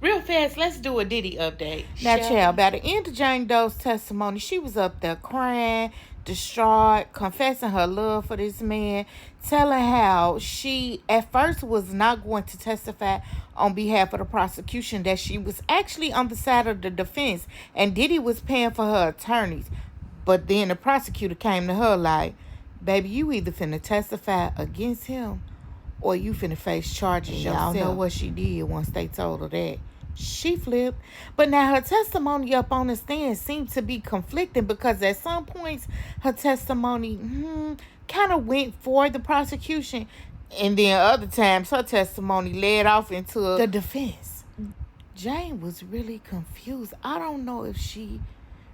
Real fast, let's do a Diddy update. Now, child, by the end of Jane Doe's testimony, she was up there crying, distraught, confessing her love for this man, telling how she at first was not going to testify on behalf of the prosecution, that she was actually on the side of the defense, and Diddy was paying for her attorneys. But then the prosecutor came to her like, baby, you either finna testify against him or you finna face charges yourself. Y'all know what she did once they told her that. She flipped. But now her testimony up on the stand seemed to be conflicting, because at some points her testimony kind of went for the prosecution, and then other times her testimony led off into the defense. Jane was really confused. I don't know if she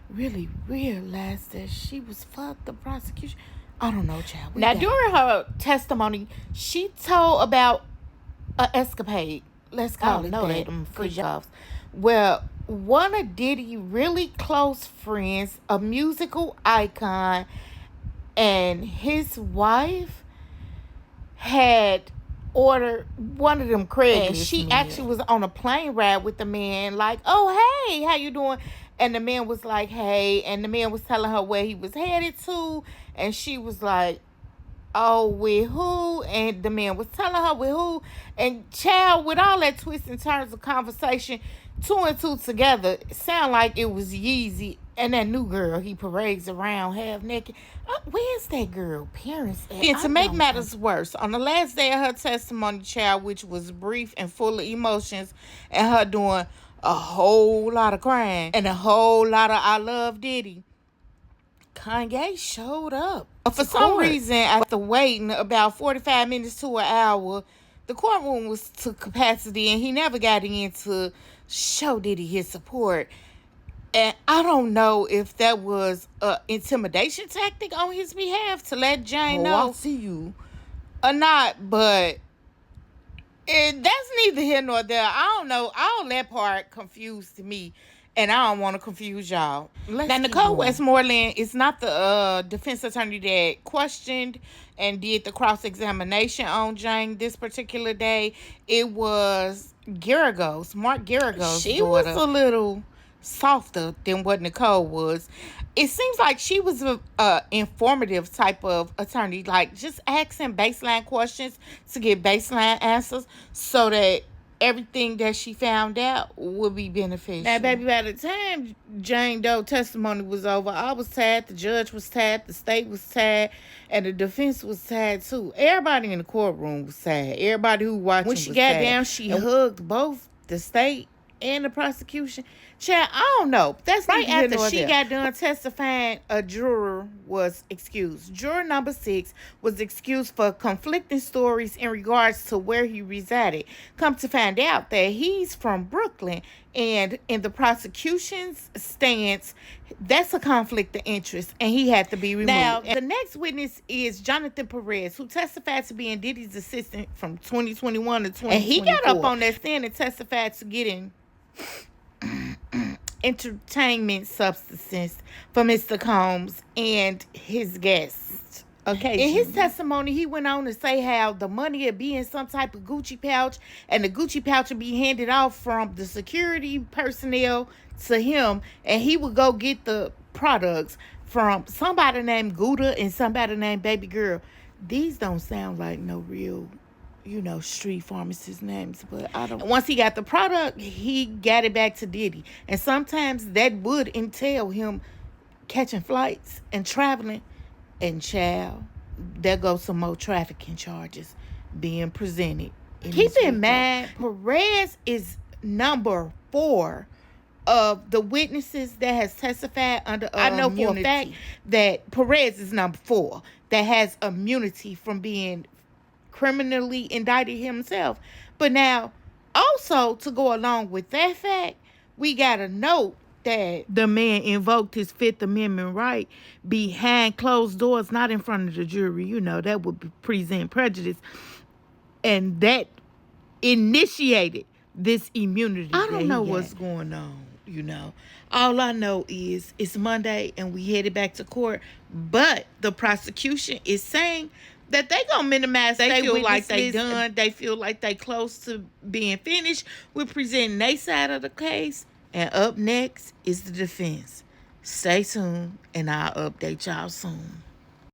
really realized that she was for the prosecution. I don't know, child. Now, during her testimony, she told about an escapade. Let's call it that. Freak offs. Well, one of Diddy's really close friends, a musical icon, and his wife had ordered one of them Craigslist. And she actually was on a plane ride with the man, like, oh, hey, how you doing? And the man was like, hey. And the man was telling her where he was headed to. And she was like, oh, with who? And the man was telling her with who. And child, with all that twist and turns of conversation, 2 and 2 together, it sound like it was Yeezy and that new girl he parades around half naked. Where's that girl? Parents. And to make matters worse, on the last day of her testimony, child, which was brief and full of emotions, and her doing a whole lot of crying and a whole lot of I love Diddy, Kanye showed up. For some reason, after waiting about 45 minutes to an hour, the courtroom was to capacity, and he never got in to show Diddy his support. And I don't know if that was an intimidation tactic on his behalf to let Jane know, I see you, or not, but that's neither here nor there. I don't know. All that part confused me, and I don't want to confuse y'all. Now, Nicole Westmoreland is not the defense attorney that questioned and did the cross-examination on Jane this particular day. It was Garagos, Mark Garagos' She daughter. Was a little softer than what Nicole was. It seems like she was a informative type of attorney, like just asking baseline questions to get baseline answers so that everything that she found out would be beneficial. Now, baby, by the time Jane Doe testimony was over, I was tired, the judge was tired, the state was tired, and the defense was tired too. Everybody in the courtroom was tired. Everybody who watched when she got down, she hugged both the state and the prosecution. Child, I don't know. That's right after she got done testifying, a juror was excused. Juror number 6 was excused for conflicting stories in regards to where he resided. Come to find out that he's from Brooklyn, and in the prosecution's stance, that's a conflict of interest, and he had to be removed. Now, the next witness is Jonathan Perez, who testified to being Diddy's assistant from 2021 to 2024. And he got up on that stand and testified to getting entertainment substances for Mr. Combs and his guests. Okay. In his testimony, he went on to say how the money would be in some type of Gucci pouch, and the Gucci pouch would be handed off from the security personnel to him, and he would go get the products from somebody named Gouda and somebody named Baby Girl. These don't sound like no real, street pharmacist names, but I don't. Once he got the product, he got it back to Diddy, and sometimes that would entail him catching flights and traveling. And child, there goes some more trafficking charges being presented. Keep in mind, Perez is number 4 of the witnesses that has testified under I know immunity. For a fact that Perez is number 4 that has immunity from being criminally indicted himself. But now, also to go along with that fact, we got to note that the man invoked his Fifth Amendment right behind closed doors, not in front of the jury. That would present prejudice. And that initiated this immunity. I don't know what's going on, All I know is it's Monday and we headed back to court. But the prosecution is saying that they gonna minimize. They feel like they witnesses. done. They feel like they close to being finished with presenting their side of the case. And up next is the defense. Stay tuned, and I'll update y'all soon.